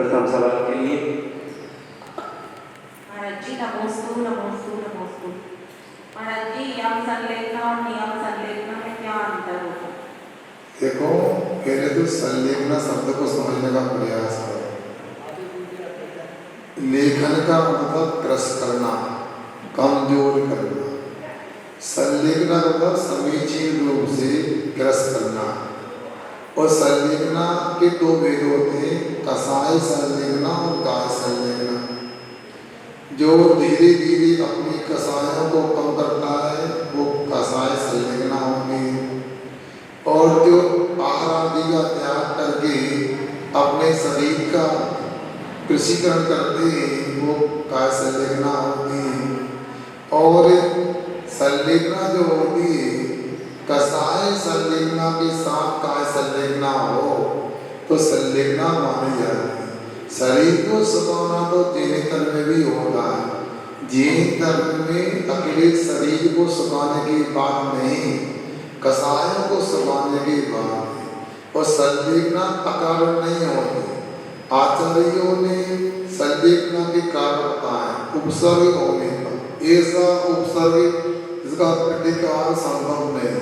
प्रथम सवाल के लिए महाराज जी नमोस्तु नमोस्तु नमोस्तु। महाराज जी यम संलेखना और नियम संलेखना में क्या अंतर होता है? देखो, पहले तो संलेखना शब्द को समझने का प्रयास करो। लेखन का मतलब क्रस करना, कमजोर करना। संलेखना का मतलब समीचीन रूप से क्रस करना। और संलेखना के दो भेद होते हैं, कसाय संलेखना और काय संलेखना। जो धीरे धीरे अपनी कसायों को कम करता है वो कसाय संलेखना होगी, और जो आहार आदि का त्याग करके अपने शरीर का कृषिकरण करते हैं वो काय संलेखना होती है। और संलेखना जो होती है, कसाय संलेखना के साथ काय संलेखना हो तो संलेखना मानी जाती है। शरीर को सुखाना तो जैन धर्म में भी होता है। जैन धर्म में अकेले शरीर को सुखाने की बात नहीं, कसायों को सुखाने की बात है। और संलेखना अकारण नहीं होती। आचार्यों ने संलेखना के कारण बताया उपसर्ग होने पर, ऐसा उपसर्ग जिसका प्रतिकार संभव नहीं,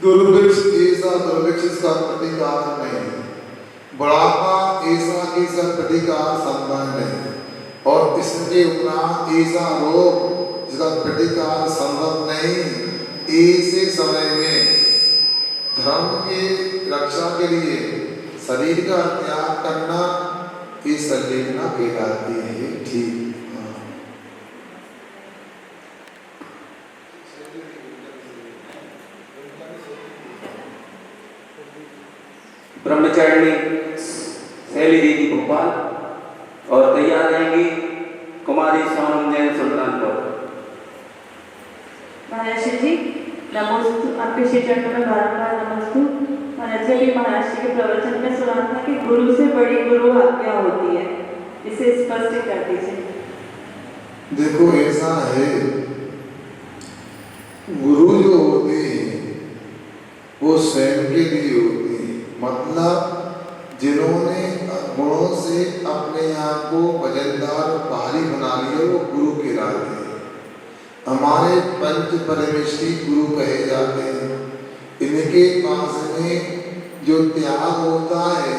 दुर्भिक्ष ऐसा दुर्भिक्ष इसका प्रतिकार नहीं, बुढ़ापा ऐसा इसका प्रतिकार संभव नहीं, और इसके उपरांत ऐसा रोग जिसका प्रतिकार संभव नहीं। ऐसे समय में धर्म की रक्षा के लिए शरीर का त्याग करना ये संलेखना कहलाती है। ठीक, ब्रह्मचारिणी शैली दीदी भोपाल और तैयार रहेंगी कुमारी सोनम जैन सुल्तानपुर। महाराज जी नमोस्तु। आपके श्री चरणों में बारंबार नमोस्तु। महाराज जी अभी महाराज जी के प्रवचन में सुना था कि गुरु से बड़ी गुरु आज्ञा होती है, इसे स्पष्ट कर दीजिए। देखो ऐसा है, गुरु जो होते हैं वो स्वयं के लिए होते हैं। मतलब जिन्होंने गुणों से अपने आप को वजनदार भारी बना लिया वो गुरु कहलाते हैं। हमारे पंच परमेष्ठी गुरु कहे जाते हैं। इनके पास में जो त्याग होता है,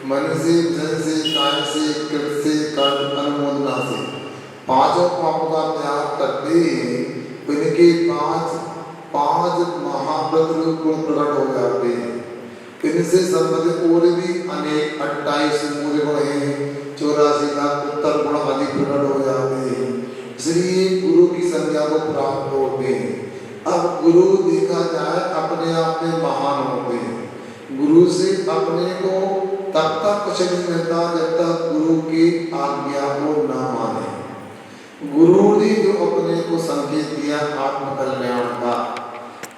मन से, धन से, काय से, कृत से, कर्म अनुमोदना से, पांचों पापों का त्याग करते हैं। इनके पांच महाव्रत रूप गुण प्रकट हो जाते हैं। इनसे संबंधित और भी अनेक 28 मूल गुण हैं, 84 लाख उत्तर गुण आदि प्रकट हो जाते हैं। इसलिए गुरु की संज्ञा को प्राप्त होते हैं। अब गुरु देखा जाए अपने आप में महान होते हैं। गुरु से अपने को तब तक कुछ नहीं मिलता जब तक गुरु की आज्ञा को न माने। गुरु ने जो अपने को संकेत दिया आत्मकल्याण का,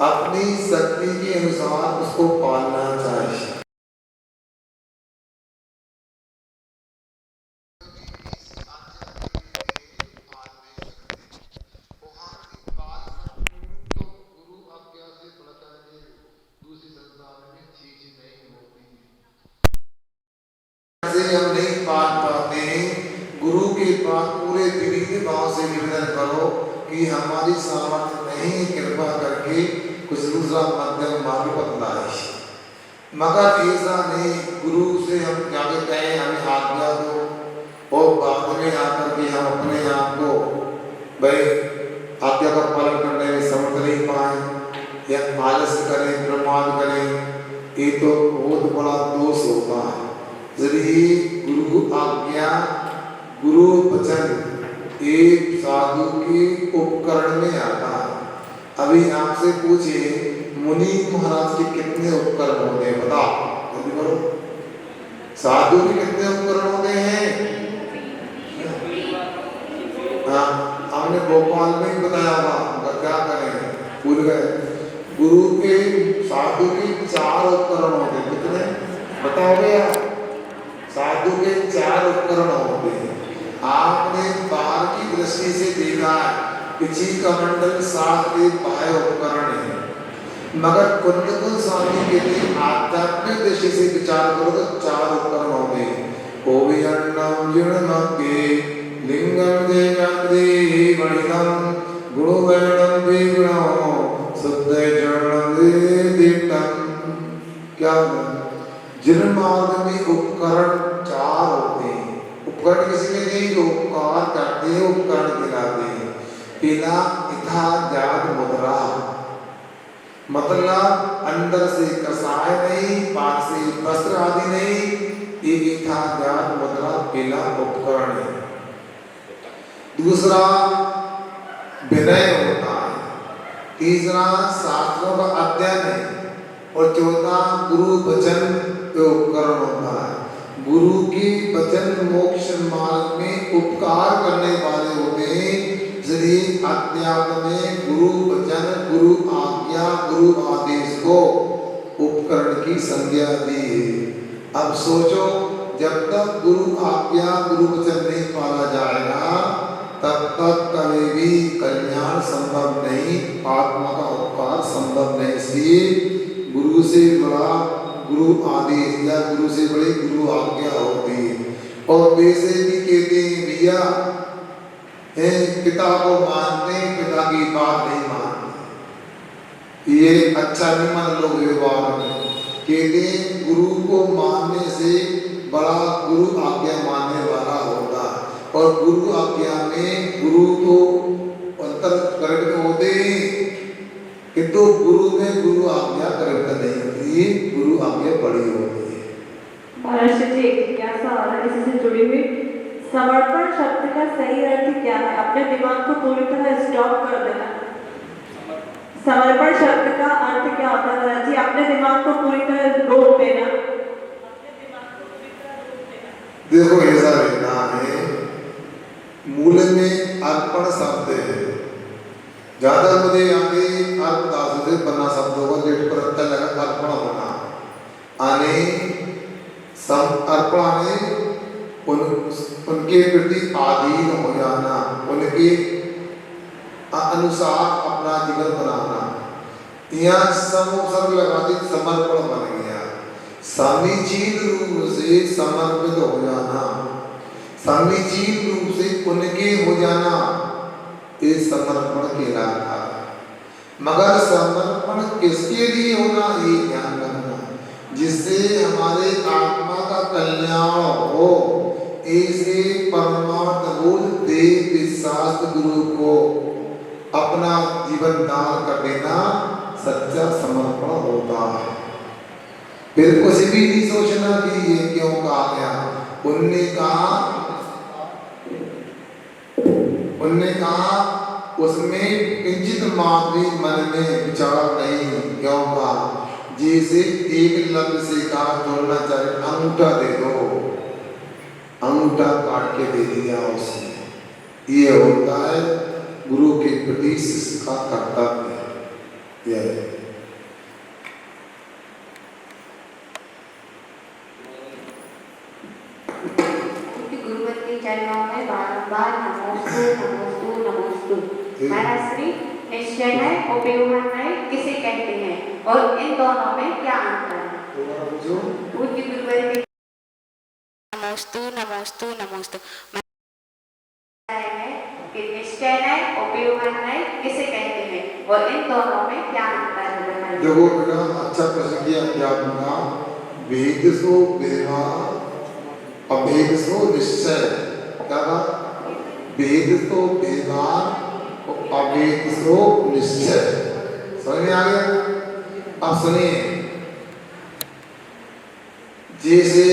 अपनी शक्ति के अनुसार उसको पालना चाहिए। हम नहीं पाल पाते हैं, गुरु के पास पूरे विनीत भाव से निवेदन करो कि हमारी सामर्थ्य नहीं, कृपा करके कुछ दूसरा मध्यम मार्ग बतलाए। मगर ऐसा नहीं गुरु से हम जाके कहें हमें आज्ञा दो और बाद में आकर के हम अपने आप को भाई आज्ञा का पालन करने में समर्थ नहीं पाए या आलस करें, प्रमाद करें, ये तो बहुत बड़ा दोष होता है। यदि गुरु आज्ञा, गुरु वचन एक साधु के उपकरण में आता है। अभी आपसे पूछे मुनि महाराज के कितने उपकरण होते हैं, बताओ जल्दी करो। साधु के कितने उपकरण होते हैं? हाँ, हमने भोपाल में ही बताया था, क्या करें भूल गए। गुरु के, साधु के 4 उपकरण होते हैं। कितने बताओगे आप? साधु के 4 उपकरण होते हैं। आपने बाहर की दृष्टि से देखा है पिछी का मंडल 7 के बाह्य उपकरण है, मगर कुंद स्वामी के लिए आध्यात्मिक दृष्टि से विचार करो तो 4 उपकरण होंगे। हो जीर्णमग्गे लिंगं देवन्ति वणितं गुणवैणं विगुणो शुद्ध चरणं दीप्तं। क्या जीर्ण मार्ग में उपकरण 4 होते हैं। उपकरण किसी में नहीं, जो उपकार करते हैं उपकरण कहलाते हैं। पहला इथा जात मुद्रा, मतलब अंदर से कसाय नहीं, पाक से वस्त्र आदि नहीं, ये इथा जात मुद्रा पहला उपकरण है। दूसरा विनय होता है। तीसरा शास्त्रों का अध्ययन है। और चौथा गुरु वचन का उपकरण होता है। गुरु के वचन मोक्ष मार्ग में उपकार करने वाले होते हैं। इसलिए अध्यात्म में गुरु वचन, गुरु आज्ञा, गुरु आदेश को उपकरण की संज्ञा दी है। अब सोचो, जब तक गुरु आज्ञा गुरु वचन नहीं पाला जाएगा तब तक कभी भी कल्याण संभव नहीं, आत्मा का उपकार संभव नहीं। इसलिए गुरु से बड़ा गुरु आदेश या गुरु से बड़ी गुरु आज्ञा होती है। और वैसे भी कहते हैं भैया, पिता को मानते हैं, पिता की बात नहीं मानते, ये अच्छा नहीं मान लोग व्यवहार में। कहते हैं गुरु को मानने से बड़ा गुरु आज्ञा मानने वाला होता है। और गुरु आज्ञा में गुरु तो अंतर करके होते हैं, किंतु गुरु में गुरु आज्ञा करके नहीं होती, गुरु आज्ञा बड़ी होती है। महाराज जी, एक जिज्ञासा और इसी से जुड़ी हुई, समर्पण शब्द का सही अर्थ क्या है? अपने दिमाग को पूरी तरह स्टॉप कर देना। समर्पण शब्द का अर्थ क्या होता है महाराज जी? अपने दिमाग को पूरी तरह रोक देना। देखो ऐसा रहना है, मूल में अर्पण शब्द है। ज्यादा मुझे आगे अर्पदास से बना शब्द होगा, लेट पर अच्छा लगा अर्पण होना आने अर्पण आने उनके प्रति अधीन हो जाना, उनके अनुसार अपना जीवन बनाना। यहाँ सब लगा दी, समर्पण बन गया। समीचीन रूप से समर्पित हो जाना, समीचीन रूप से उनके हो जाना, ये समर्पण कहलाता है। मगर समर्पण किसके लिए होना, ये ध्यान रखना, जिससे हमारे आत्मा का कल्याण हो। ऐसे परमार्थ बोध देव शास्त्र गुरु को अपना जीवन दान कर देना सच्चा समर्पण होता है। फिर कुछ भी नहीं सोचना कि ये क्यों कहा गया। उनने कहा उसमें किंचित मात्र भी मन में विचार नहीं। क्यों कहा? जैसे एक लफ्ज से कहा जोड़ना चाहे, अंगूठा दे दो, अंगूठा काट के दे दिया उसने। ये होता है गुरु के प्रति शिष्य का कर्तव्य। यह चरणों में बारंबार नमोस्तु नमोस्तु नमोस्तु। महाराज श्री निश्चय है, उपयोगन है, किसे कहते हैं और इन दोनों में क्या अंतर है? पूज्य गुरुवर के नमोस्तु नमोस्तु नमोस्तु है कि निश्चय है, उपयोगन है, किसे कहते हैं और इन दोनों में क्या अंतर है? देखो बेटा, अच्छा प्रश्न किया आपका। वेद सो व्यवहार, अभेद सो निश्चय। क्या बात? वेद तो व्यवहार और अभेद सो निश्चय। समझ में आ गया? अब सुनिए, जैसे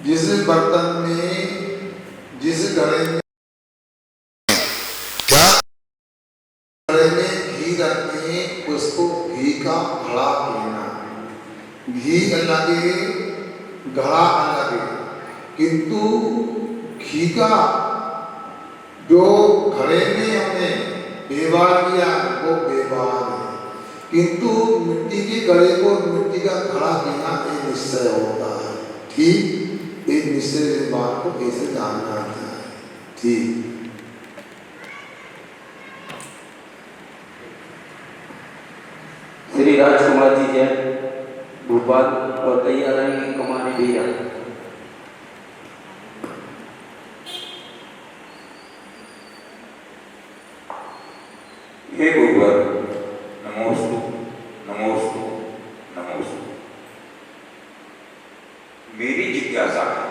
जिस बर्तन में, जिस घड़े में, क्या घड़े में घी रखते हैं उसको घी का घड़ा कहना। घी अलग है, घड़ा अलग है, किंतु घी का जो घड़े में हमने व्यवहार किया वो व्यवहार है, किंतु मिट्टी के घड़े को मिट्टी का घड़ा कहना एक निश्चय होता है। ठीक, एक निश्चय बात को कैसे जानना है। ठीक, श्री राजकुमार जी जैन भोपाल और तैयार रहेंगे कुमारी भैया। हे गोबर नमोस्तु नमोस्तु नमोस्तु। मेरी जिज्ञासा है,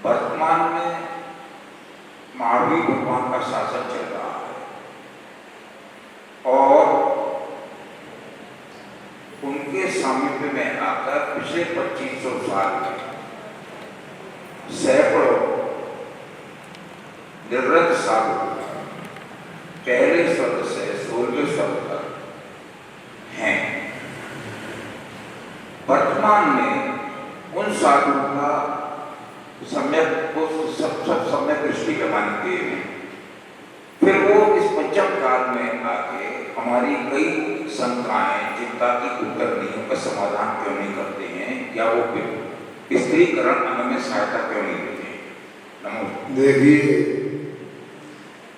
वर्तमान में महावीर भगवान का शासन चल रहा है और उनके सामीप्य में आकर पिछले 2500 साल में सैकड़ों निवृत्त साधु पहले स्वर्ग से 16वें स्वर्ग तक हैं। वर्तमान में उन साधु का सब सम्यक दृष्टि के मानते हैं, फिर वो इस पंचम काल में आके हमारी कई शंकाएं चिंता की उत्तरनियों का समाधान क्यों नहीं करते हैं, या वो स्त्रीकरण हमें सहायता क्यों नहीं देते हैं? नमस्कार। देखिए,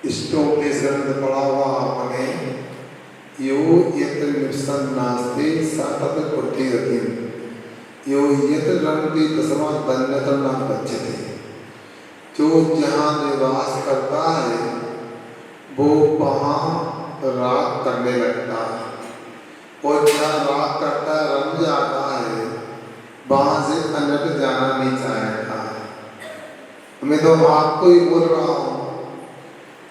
इष्टोपदेश ग्रंथ पढ़ा हुआ आपने, यो यत्र निवसन नास्ते सातत कुर्ती रतिम, यो यत्र रंगती तस्मा दन्यतर न बच्चते। जो जहाँ निवास करता है वो वहाँ रात करने लगता है, और जहाँ रात करता है रंग जाता है वहाँ से अन्यत्र जाना नहीं चाहेगा। मैं तो आपको ही बोल रहा हूँ,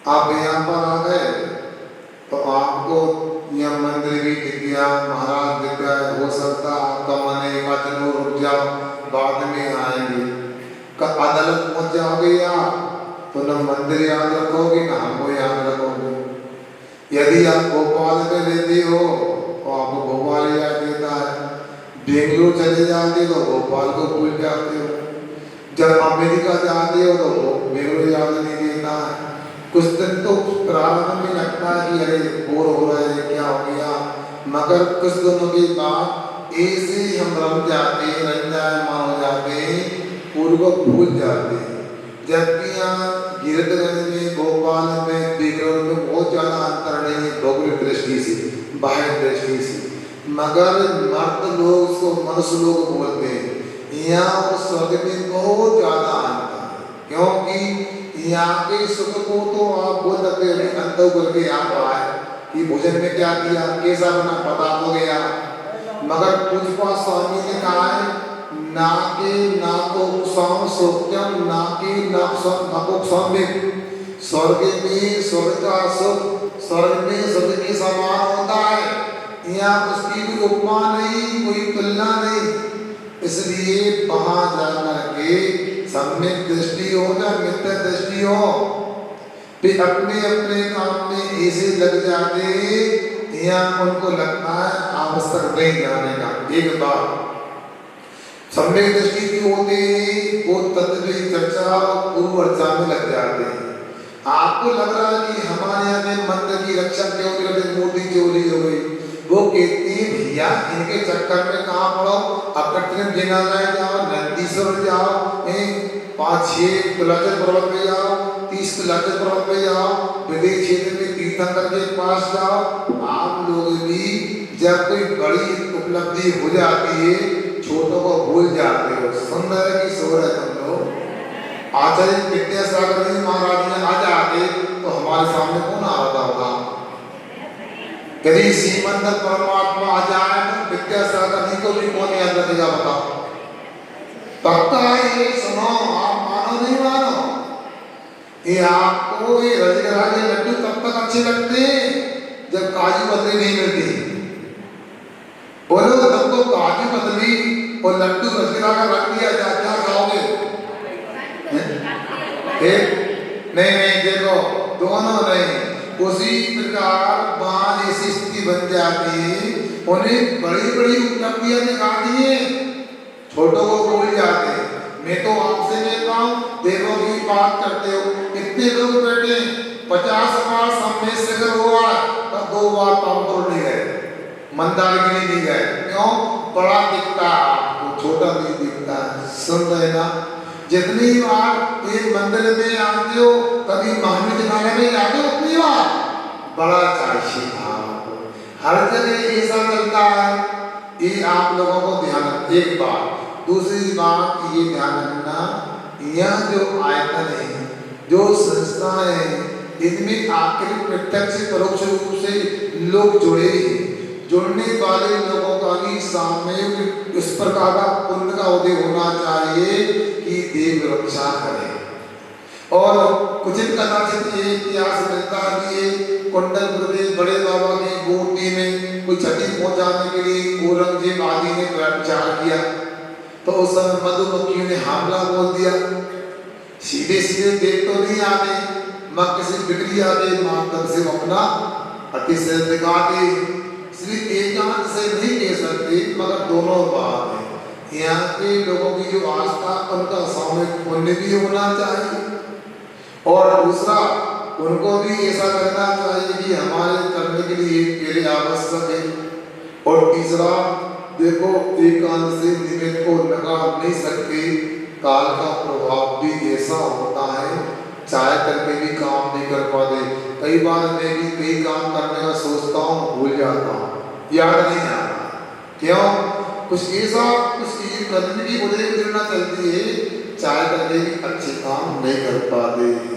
आप यहाँ पर आ गए तो आपको यह मंदिर भी दिख गया, महाराज दिख गए, हो सकता आपका मन एक दिन रुक जाओ, बाद में आएंगे। अदालत पहुंच जाओगे आप तो न मंदिर याद रखोगे न हमको याद रखोगे। यदि आप भोपाल में रहते हो तो आपको भोपाल याद देता है, बेंगलोर चले जाते हो तो भोपाल को भूल जाते हो, जब अमेरिका जाते हो तो बेंगलोर याद नहीं देता है। कुछ दिन तो प्रारंभ में लगता है कि अरे बोर हो रहा है, क्या हो गया, मगर कुछ दिनों के बाद ऐसे हम रम जाते हैं, रंजायमान हो जाते हैं, पूर्व को भूल जाते हैं। जबकि यहाँ गिरधगंज में, भोपाल में, बेंगलोर में बहुत ज़्यादा अंतर नहीं है भौगोलिक दृष्टि से, बाह्य दृष्टि से, मगर मर्द लोग उसको मनुष्य लोग बोलते हैं। यहाँ और स्वर्ग में बहुत ज़्यादा अंतर है, क्योंकि यहाँ के सुख को तो आप बोल सकते हैं अंत करके आप आए कि भोजन में क्या किया, कैसा बना, बता दो गया, मगर पूजपा स्वामी ने कहा है ना के ना तो सौम सौत्यम ना के ना सौम्य। स्वर्ग में स्वर्ग का सुख स्वर्ग में स्वर्ग के समान होता है, यहाँ उसकी कोई उपमा नहीं, कोई तुलना नहीं। इसलिए वहाँ जाकर के सम्यक दृष्टि हो या मित्र दृष्टि हो, फिर अपने अपने काम में ऐसे लग जाते, यहाँ उनको लगता है आवश्यक नहीं जाने का। एक बार सम्यक दृष्टि की होते ही वो तत्व की चर्चा पूर्व अर्चा में लग जाते हैं। आपको लग रहा है कि हमारे यहाँ में मंदिर की रक्षा क्यों करते, मूर्ति चोरी हो गई, वो कहती है भैया इनके चक्कर में कहाँ पड़ो, अकटन जिनालय जाओ, नंदीश्वर जाओ, 5-6 कुलाचल पर्वत पे जाओ, 30 कुलाचल पर्वत पे जाओ, विदेश क्षेत्र में तीर्थंकर के पास जाओ। आप लोग भी जब कोई बड़ी उपलब्धि हो जाती है छोटों को भूल जाते हो। सुंदर की सोर है तुम लोग। आचार्य विद्यासागर जी महाराज ने आ जाते तो हमारे सामने कौन आ रहा होगा? यदि श्रीमंदर परमात्मा आ जाए तो विद्यासागर जी को भी कौन याद रखेगा बताओ? पक्का है ये, सुनो, आप मानो नहीं मानो, ये आपको ये रजगरा के लड्डू तब तक अच्छे लगते हैं जब काजू बदली नहीं मिलती। बोलो तब तो काजू बदली और लड्डू रजगरा का रख दिया जाए, क्या खाओगे? नहीं, देखो दोनों नहीं। उसी प्रकार वहाँ ऐसी स्थिति बन जाती है, उन्हें बड़ी बड़ी उपलब्धियां दिखाती है, छोटों को भूल जाते हैं। मैं तो आपसे कहता हूँ, देवों की बात करते हो, कितने लोग बैठे 50 बार सम्मेद शिखर हुआ तो 2 बार पावपुर नहीं गए, मंदारगिरी नहीं गए। क्यों? बड़ा दिखता आपको, छोटा नहीं दिखता। सुन रहे ना? जितनी बार एक मंदिर में आते हो, कभी महावीर जिनालय में आते हो, उतनी बार बड़ा चाहिए आपको। हर जगह ऐसा चलता है, ये आप लोगों को ध्यान। एक बात, दूसरी बात ये ध्यान रखना, यह जो आयतन है, जो संस्थाएं इनमें आखिर प्रत्यक्ष परोक्ष रूप से लोग जुड़े हैं। जुड़ने वाले लोगों का भी सामूहिक इस प्रकार का पुण्य का उदय होना चाहिए कि देव रक्षा करे। और कुछ कदाचित ये इतिहास मिलता है कि कुंडलपुर के बड़े बाबा की गोदी में कोई क्षति पहुंचाने के लिए औरंगजेब आदि ने प्रचार किया, तो उस समय मधुमक्खियों ने हमला बोल दिया। सीधे सीधे देख तो नहीं आते, मक्के से बिगड़ी आते, मातम से अपना अतिशय दिखाते, इसलिए एकांत से नहीं कह सकते, मगर दोनों बात है। यहाँ के लोगों की जो आस्था उनका सामूहिक पुण्य भी होना चाहिए, और दूसरा उनको भी ऐसा करना चाहिए कि हमारे करने के लिए मेरे आवश्यक है। और तीसरा देखो, एकांत से निमित्त को लगा नहीं सकते, काल का प्रभाव भी ऐसा होता है, चाहे करके भी काम नहीं कर पाते। कई बार मैं भी कई काम करने का सोचता हूँ, भूल जाता हूँ, याद नहीं आता। क्यों? कुछ ऐसा कुछ चीज करने की वजह प्रेरणा चलती है, चाहे करके भी अच्छे काम नहीं कर पाते।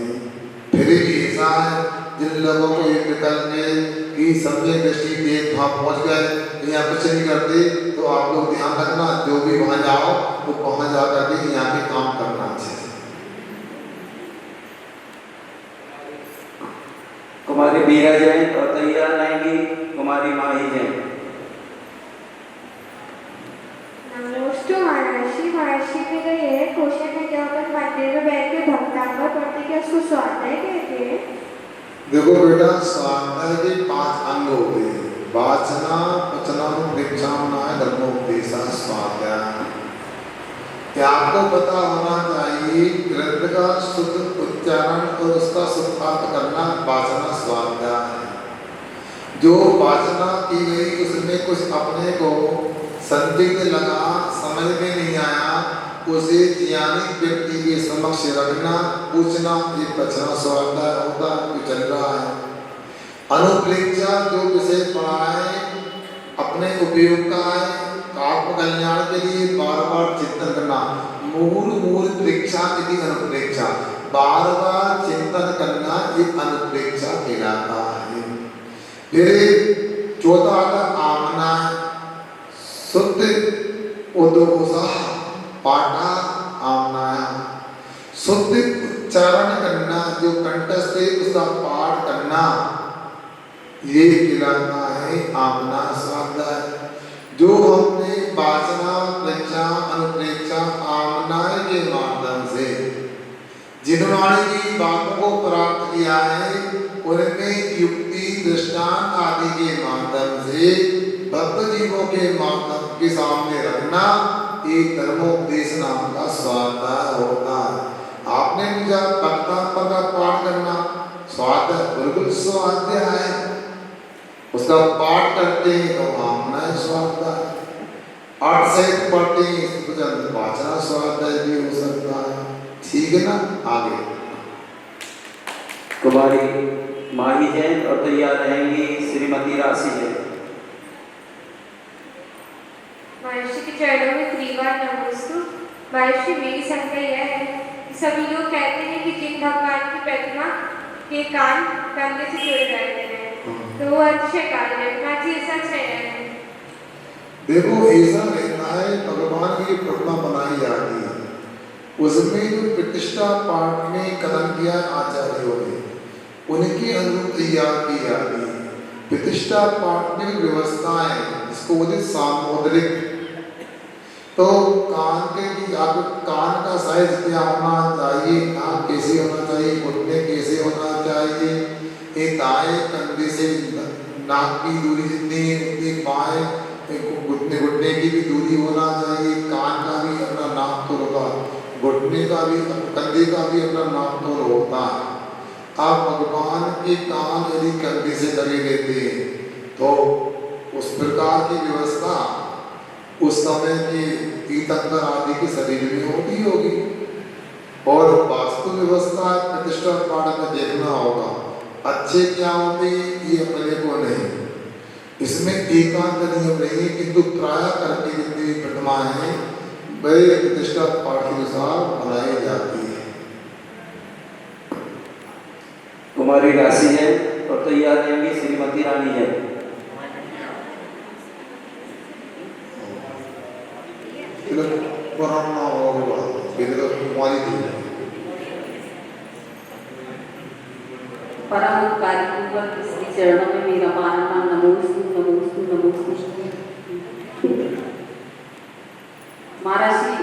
फिर भी ऐसा है, जिन लोगों को ये विकल्प है कि समय दृष्टि देख वहाँ पहुँच गए, यहाँ कुछ नहीं करते, तो आप लोग ध्यान रखना, जो भी वहाँ जाओ तो वहाँ जा करके यहाँ पे काम करना चाहिए। कुमारी बीरा जैन और तैयार रहेंगी कुमारी माही जैन। नमोस्तु महर्षि। महर्षि में तो ये क्वेश्चन है, क्या होता है मंदिर में बैठ के भक्तांग पढ़ते कि उसको स्वाध्याय कहते हैं? देखो बेटा, स्वाध्याय के 5 अंग होते हैं, वाचना वचनम दीक्षामनाय धर्मोपदेशा स्वाध्याय। क्या आपको पता होना चाहिए, ग्रंथ का शुद्ध उच्चारण और उसका शुद्ध अर्थ करना वाचना स्वाध्याय है। जो वाचना की गई उसमें कुछ अपने को संदिग्ध लगा, समझ में नहीं आया, उसे ज्ञानी व्यक्ति के समक्ष रखना, पूछना, ये बचना स्वाध्याय होता है, चल रहा है। अनुप्रेक्षा जो विषय पढ़ा है अपने उपयोग का है, आत्म कल्याण के लिए बार बार चिंतन करना, मूल प्रेक्षा यदि अनुप्रेक्षा, बार बार चिंतन करना, ये अनुप्रेक्षा कहलाता है। फिर चौथा आता आमना, शुद्ध उद्घोषा पाठा आमनाया, शुद्ध उच्चारण करना, जो कंठस्थ है उसका पाठ करना, ये कहलाता है आमना स्वाध्याय। जो हमने वाचना प्रेक्षा अनुप्रेक्षा आमनाय के माध्यम से जिन वाणी की बातों को प्राप्त किया है, उनमें युक्ति दृष्टांत आदि के माध्यम से भक्त जीवों के माध्यम के सामने रखना, एक धर्मोपदेश नाम का स्वाध्याय होता है। आपने पूछा भक्तांतर का पाठ करना स्वाध्याय, बिल्कुल स्वाध्याय है, उसका पाठ करते हैं तो आमनाय स्वाध्याय, 8 सहित पढ़ते हैं तो वाचना स्वाध्याय भी हो सकता है। ठीक है ना? आगे कुमारी माही जैन और तैयार रहेंगी श्रीमती राशि जैन। महर्षि के चरणों में त्रिवार नमोस्तु। महर्षि, मेरी शंका यह है कि सभी लोग कहते हैं कि जिन भगवान की प्रतिमा के कान कंधे से जुड़े रहते हैं तो वो अच्छे कार्य रखना चाहिए, सच है? देखो, ऐसा रहता है, भगवान की प्रतिमा बनाई जाती है, उसमें जो प्रतिष्ठा पाठ में कदम किया आचार्यों ने, उनके अनुरूप तैयार की जाती है। प्रतिष्ठा पाठ में व्यवस्थाएं, इसको बोलते सामुद्रिक, तो कान के कान का साइज क्या होना चाहिए, नाक कैसे होना चाहिए, घुटने कैसे होना चाहिए, ये दाएं कंधे से नाक की दूरी जितनी है उतनी बाएं घुटने की भी दूरी होना चाहिए। कान का भी अपना नाप तोल होगा, घुटने का भी, कंधे का भी अपना नाप तोल होता है। आप भगवान के कान यदि कंधे से लगे रहते हैं तो उस प्रकार की व्यवस्था उस समय के तीर्थंकर आदि के शरीर में होती होगी। और वास्तु व्यवस्था प्रतिष्ठा पाठ में देखना होगा, अच्छे क्या होते ये अपने को नहीं, इसमें एकांत नियम नहीं, किंतु प्राय करके जितनी प्रतिमाएं हैं वे प्रतिष्ठा पाठ के अनुसार बनाई जाती है। कुमारी राशि जैन और तैयार रहेंगी श्रीमती रानी जैन। पुराना होगा फिर तो कुमारी थी। परम उपकारी पूर्वक श्री चरणों में मेरा बारंबार नमोस्तु नमोस्तु नमोस्तु। महाराज जी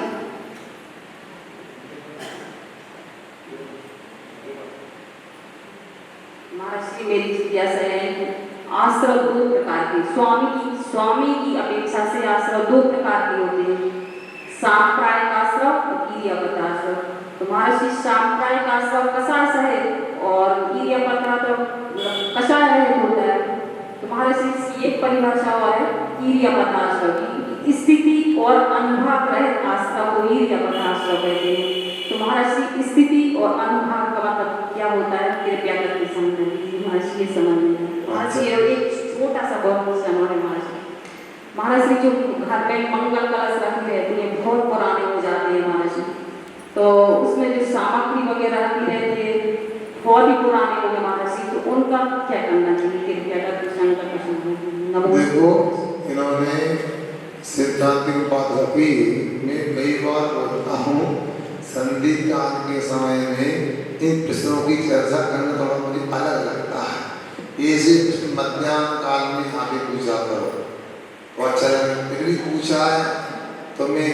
मेरी जिज्ञासा है, आश्रय दो प्रकार के, स्वामी की अपेक्षा से आश्रय दो प्रकार के होते हैं, सांप्रायिक आश्रय और गिरियापद आश्रय। तो महाराज जी सांप्रायिक आश्रय कषाय सहित और गिरियापद कषाय रहित होता है। तो महाराज जी इसकी एक परिभाषा और है गिरियापद आश्रय की, स्थिति और अनुभाग रहित आश्रय को गिरियापद आश्रय कहते हैं। तो महाराज जी स्थिति और अनुभाग का मतलब क्या होता है, कृपया करके समझाइए महाराज जी। महाराज जी एक छोटा सा बहुत हमारे महाराज जी जो घर में मंगल कलश रखी रहती है बहुत पुराने हो जाते हैं महाराज जी, तो उसमें जो सामग्री वगैरह रखी रहती है बहुत ही पुराने हो गए महाराज जी, तो उनका क्या करना चाहिए, कृपया करके शंकर का समझाइए। देखो इन्होंने सिद्धांत की बात रखी, मैं कई बार बोलता हूँ संधि काल के समय में इन प्रश्नों की चर्चा करना थोड़ा मुझे अलग लगता है। ऐसे प्रश्न मध्याह्न काल में आगे पूछा करो तो अच्छा लगे, फिर भी पूछा है तो मैं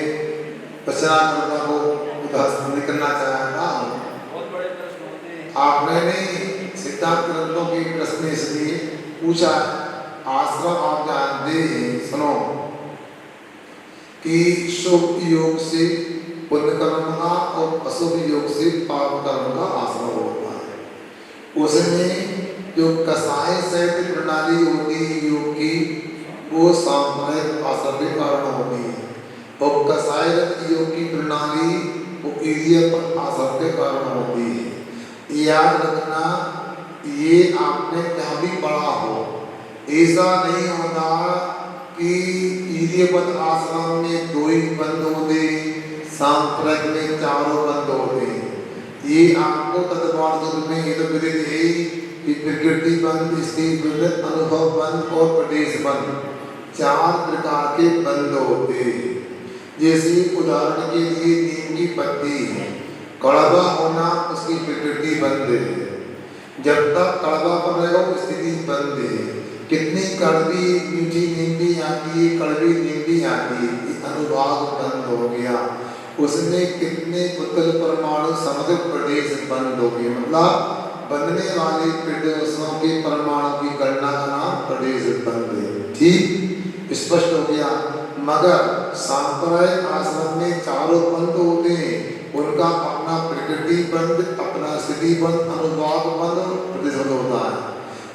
प्रश्नकर्ता को उदाहरण करना चाहता हूँ। आपने नहीं सिद्धांत ग्रंथों के प्रश्न इसलिए पूछा, आश्रम आप जानते हैं, सुनो कि शुभ योग से पुण्य कर्म का और अशुभ योग से पाप कर्म का आश्रय होता है। उसमें जो कसाय सहित प्रणाली होती है योग की, वो सांप्रायिक आश्रय के कारण होती है, और कसाय योग की प्रणाली वो ईर्ष्या आश्रय के कारण होती है। याद रखना, ये आपने कहाँ भी पढ़ा हो, ऐसा नहीं होता कि ईर्ष्यापद आश्रम में 2 ही बंद होते, सांप्रायिक में 4 बंद होते हैं। ये आपको तत्वार्थ में ये तो विदित है कि प्रकृति बंद, स्थिति बंद, अनुभव बंद और प्रदेश बंद 4 प्रकार के बंद होते हैं। जैसे उदाहरण के लिए नीम की पत्ती है, कड़वा होना उसकी प्रकृति बंद है, जब तक कड़वा पर रहेगा स्थिति बंद है। कितनी कड़वी मीठी नींदी आती है, कड़वी नींदी आती है, अनुभाग बंद हो गया। उसमें कितने पुतल परमाणु समग्र प्रदेश बंद हो गए, मतलब बनने वाले प्रदेशों के परमाणु की गणना का नाम प्रदेश बंद है। ठीक स्पष्ट हो गया। मगर सांप्रायिक आश्रम में 4 बंद होते हैं, उनका अपना प्रकृति बंद, अपना स्थिति बंद, अनुभाग बंद और प्रदेश बंद होता है।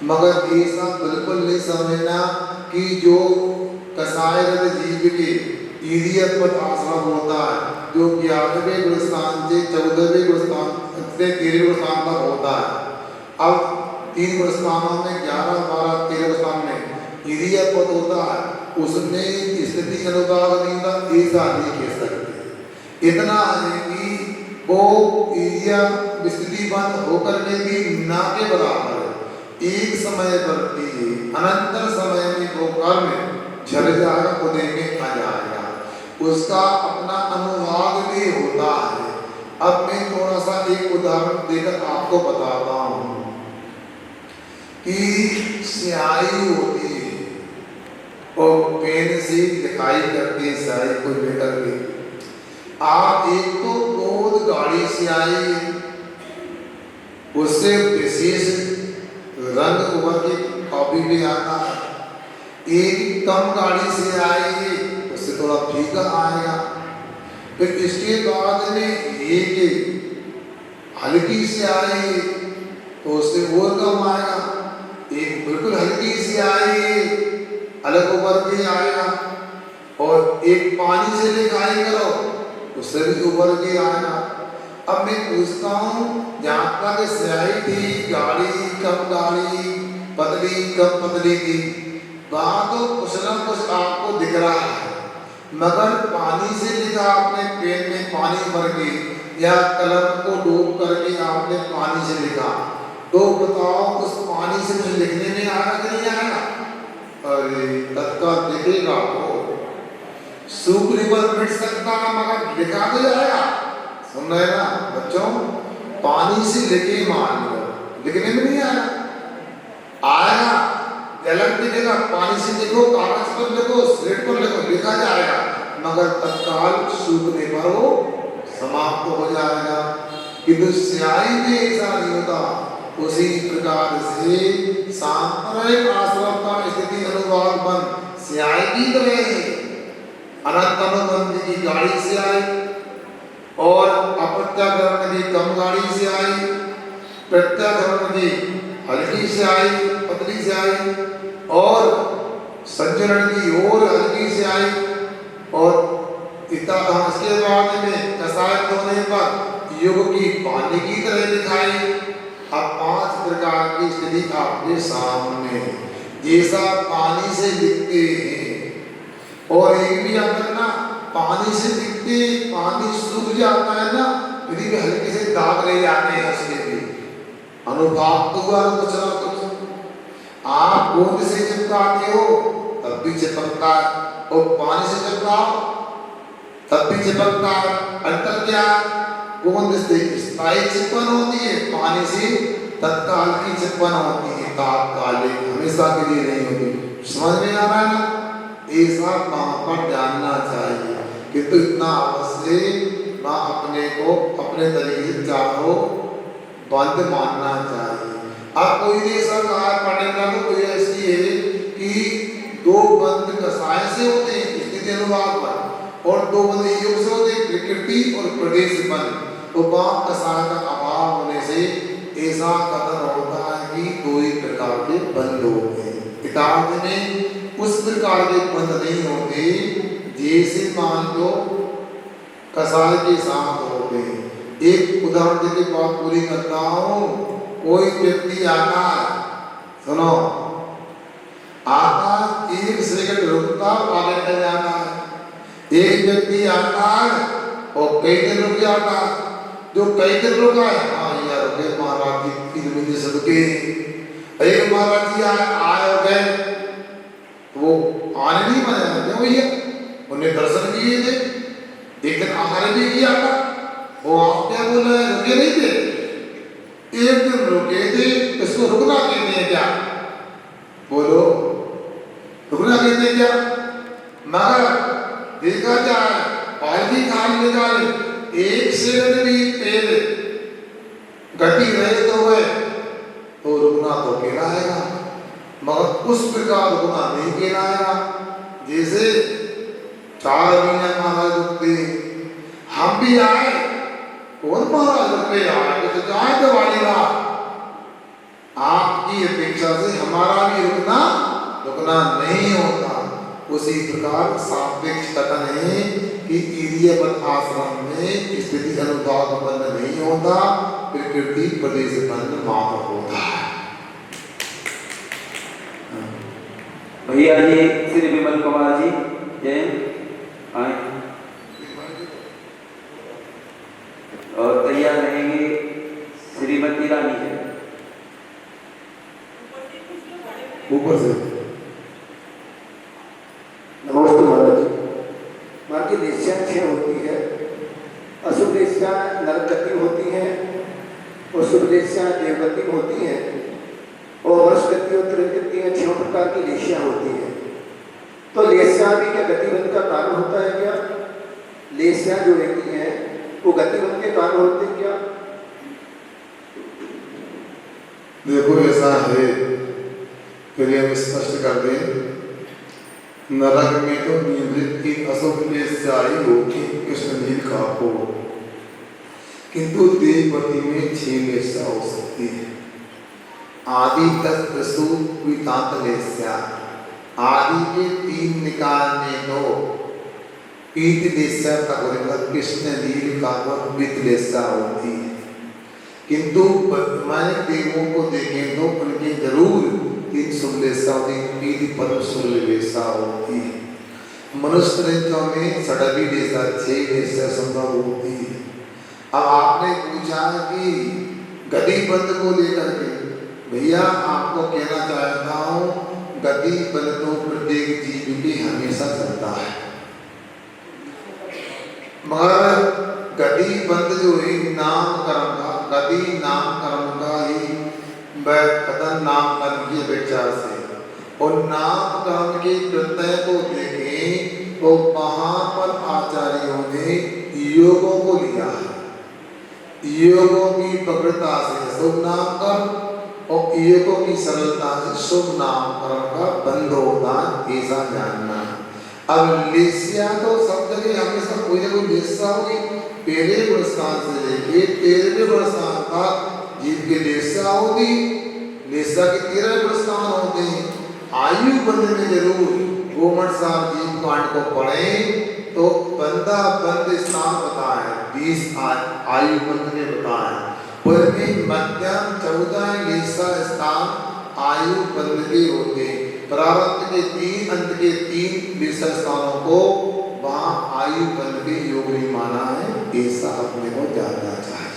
मगर ऐसा बिल्कुल नहीं समझना कि जो कसायरत जीव के ईर्ष्यापद आश्रम होता है, जो 11वें गुण स्थान से 14वें गुण स्थान से 13वें गुण स्थान तक होता है। अब 3 गुण स्थानों में 11, 12, 13 स्थान में ईर्ष्यापद होता है, उसमें स्थिति अनुभाग नहीं था, ऐसा नहीं कह सकते। इतना है कि वो ईर्ष्या स्थिति बंद होकर के भी ना के बराबर है। एक समय पर अनंतर समय में वो कर्म झड़ जाएगा, उदय में आ जाएगा, उसका अपना अनुवाद भी होता है। अब मैं थोड़ा सा एक उदाहरण देकर आपको बताता हूँ कि स्याही होती है और पेन से दिखाई करती है, स्याही को लेकर के आप एक तो गोद गाड़ी स्याही, उससे विशेष रंग उभर के कॉपी भी आता है। एक कम गाड़ी से आएगी, उससे थोड़ा फीका आएगा। फिर इसके बाद में एक हल्की से आएगी तो उससे और कम आएगा। एक बिल्कुल हल्की से आएगी, अलग उभर के आएगा। और एक पानी से लिखाई करो, उससे भी उभर के आएगा। अब मैं पूछता हूँ, जहाँ तक स्याही थी, गाड़ी कम गाड़ी, पतली कम पतली थी, वहाँ तो कुछ न कुछ आपको दिख रहा है। मगर पानी से लिखा आपने पेन में पानी भर के, या कलम को डूब करके आपने पानी से लिखा, तो बताओ उस पानी से कुछ लिखने में आएगा कि नहीं आएगा? अरे तत्काल लिखेगा तो सूखने पर मिट सकता मगर लिखा तो जाएगा। सुन रहे ना बच्चों, पानी से लिखे मान लो, लिखने में नहीं आएगा, आएगा गलत लिखेगा। पानी से लिखो, कागज पर लिखो, स्लेट पर लिखो, लिखा जाएगा मगर तत्काल सूखने पर वो समाप्त हो जाएगा। किंतु स्याही में ऐसा नहीं होता। उसी प्रकार से सांप्रदायिक आश्रम का स्थिति अनुवाद बन स्याही की तरह है। अनंत अनुबंध की गाड़ी से आई और अप्रत्याकरण की कम गाड़ी से आई, प्रत्याकरण की हल्की से आई, पतली से आई, और संचरण की और हल्की से आई, और इसके बाद में कसाय होने पर युग की पानी की तरह दिखाई। अब 5 प्रकार की स्थिति आपके सामने, जैसा पानी से लिखते हैं। और एक भी याद रखना, पानी से लिखते पानी सूख जाता है ना, यदि हल्के से दाग रह जाते हैं उसके भी अनुभाग तो हुआ कुछ ना कुछ। आप गोंद से चिपकाते हो तब भी चिपकता है, और पानी से चिपकाओ तब भी चिपकता है। अंतर क्या? गोंद से स्थायी चिपकन होती है, पानी से तत्काल की चिपकन होती है, तात्कालिक, हमेशा के लिए नहीं होती। समझ में आ रहा है ना? ऐसा वहां पर जानना चाहिए कि तो इतना अवश्य ना अपने को अपने तरीके से चाहो बंद मानना चाहिए। अब कोई ऐसा कहा पढ़ने का तो कोई ऐसी है कि 2 बंद कसाय से होते हैं स्थिति अनुवाद पर, और 2 बंद योग से होते हैं प्रकृति और प्रदेश बंद। तो बाप कसाय का अभाव होने से ऐसा कथन होता है कि 2 ही प्रकार के बंद होते हैं। किताब में उस प्रकार के बंद नहीं होते जैसे मान लो कसाय के साथ होते हैं। एक उदाहरण के बात पूरी करता हूँ। कोई व्यक्ति आता है, सुनो, आता 1 सेकंड रुकता आगे निकल जाता है। एक व्यक्ति आता है और कई दिन रुक जाता है। जो कई दिन रुका है, हाँ यार रुके महाराज जी 3 महीने से रुके। एक महाराज जी आए और गए, वो आने नहीं माने क्यों भैया, उन्हें दर्शन किए थे, एक दिन आहार भी किया था। वो आप क्या बोल रहे हैं, रुके नहीं थे? एक दिन रुके थे, इसको रुकना कहते हैं क्या? बोलो, रुकना कहते हैं क्या? मगर देखा जाए पालकी खान निकाले 1 सेकंड भी पहले गति रहे तो हुए तो रुकना तो कहलाएगा, मगर उस प्रकार रुकना नहीं कहलाएगा जैसे 4 महीने महाराज रुकते। हम भी आए, कौन महाराज रुके आए तो जाए तो वाली बात। आपकी अपेक्षा से हमारा भी रुकना नहीं होता। उसी प्रकार सापेक्ष कथन है कि इरियवत आश्रम में स्थिति अनुभाग बंद नहीं होता, प्रकृति प्रदेश बंद मात्र होता है। भैया जी श्री विमल कुमार जी जैन आए और तैयार रहेंगे श्रीमती रानी जी। ऊपर से नमस्ते महाराज जी। महाराज जी निश्चय 6 होती है, अशुभ निश्चय नरकति होती है और शुभ निश्चय देवगति होती है, और वर्षगति और त्रिगति 6 प्रकार की लेशियां होती है। तो लेशियां भी क्या गतिबंध का कारण होता है क्या? लेशियां जो रहती हैं वो गतिबंध के कारण होते हैं क्या? देखो ऐसा है, फिर हम स्पष्ट कर दें। नरक में तो निवृत्ति अशुभ लेशाई होगी कृष्ण नील का हो, किंतु देवपति में 6 लेशा हो सकती है। आदि तक प्रसूत वितांत लेशा, आदि के 3 निकालने दो पीत लेशा तक कृष्ण नील का वित लेशा होती है। किंतु मैंने देवों को देखें तो उनके जरूर 3 शुभ लेशा होती है, पीति परम शुभ लेशा होती है। मनुष्य में सड़वी लेशा 6 लेशा संभव होती है। अब आपने पूछा कि गति बंद को लेकर के भैया आपको कहना चाहता हूँ गति बल तो प्रत्येक जीव की हमेशा चलता है, मगर गति बंद जो है नाम कर्म का, गति नाम कर्म का ही कथन नाम कर्म की अपेक्षा से, और नाम कर्म के प्रत्यय को देखें तो वहां पर आचार्यों ने योगों को लिया है, योगों की प्रकृता से शुभ नाम कर्म और योगों की सरलता से शुभ नाम कर्म का बंध होता है, ऐसा जानना। अब लेस्या तो सब जगह हमेशा कोई ना कोई लेस्या होगी, पहले गुणस्थान से लेके 13वें गुणस्थान तक जीव के लेस्या होगी, लेस्या के 13 गुणस्थान होते हैं। आयु बंध में जरूर गोमठ साहब जीव कांड को पढ़ें तो बंदा बंद स्थान बताए, 20 आयु बंध में बताए, उसमें मध्यम 14 लेस्या स्थान आयु बंध के होते, प्रारंभ के 3 अंत के 3 लेस्या स्थानों को वहाँ आयु बंध के योग में माना है, ऐसा अपने को जानना चाहिए।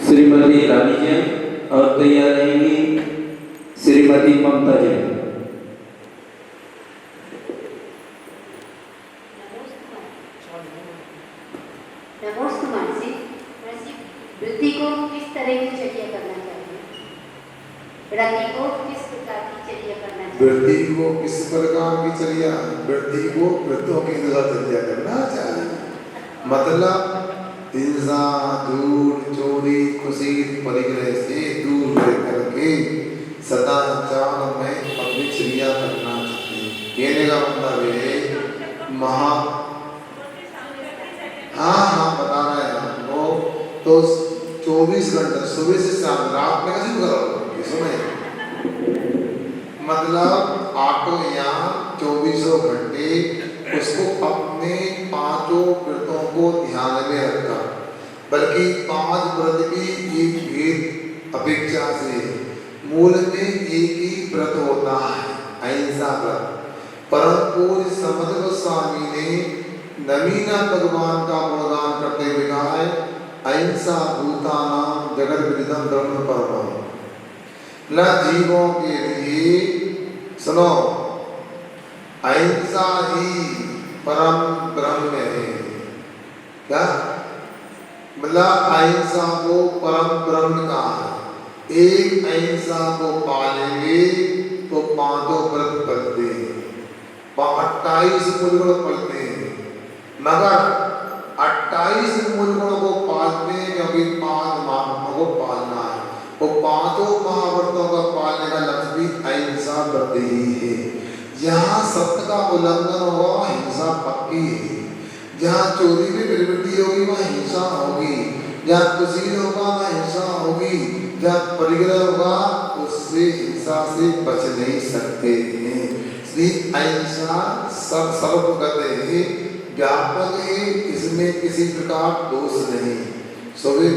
श्रीमती रानी जैन और तैयार रहेंगी श्रीमती ममता जैन। नमोस्तु मानसी, वृद्धि को किस तरह की चर्या करना चाहिए? वृद्धि को किस प्रकार की चर्या करना चाहिए? वृद्धि को किस प्रकार की चर्या, वृद्धि को वृद्धों की तरह चर्या करना चाहिए, मतलब हिंसा धूल चोरी कुशील परिग्रह से दूर रह करके सदाचार में अपनी चर्या करना चाहिए। कहने का मतलब है महा हाँ बता रहे हैं वो तो 24 घंटे सुबह से शाम रात में कैसे करोगे, सुने मतलब आपको यहाँ 24 घंटे उसको अपने 5 व्रतों को ध्यान में रखा, बल्कि 5 व्रत की एक भेद अपेक्षा से मूल में एक ही व्रत होता है, अहिंसा व्रत। परम पूज्य समर्थ गोस्वामी ने नवीना भगवान का गुणगान करते हुए कहा है, अहिंसा भूतानां जगत विदितम ब्रह्म परमम्, न जीवों के लिए सुनो अहिंसा ही परम ब्रह्म है। क्या मतलब अहिंसा को परम ब्रह्म कहा है। एक अहिंसा को पालेंगे तो 5 व्रत पढ़ते हैं, 28 मूल गुण पढ़ते हैं, मगर 28 मूल गुणों को पालते हैं क्योंकि 5 महाव्रतों को पालना है, वो 5 महाव्रतों का पालने का लक्ष्य भी अहिंसा व्रत ही है। जहाँ सत्य का उल्लंघन होगा हिंसा पक्की है, जहाँ चोरी की प्रवृत्ति होगी वहाँ हिंसा होगी, जहाँ कुशील होगा वहाँ हिंसा होगी, जहाँ परिग्रह होगा उससे हिंसा से बच नहीं सकते हैं। इसलिए अहिंसा सर्वगत है, व्यापक है, इसमें किसी प्रकार दोष नहीं। सुबह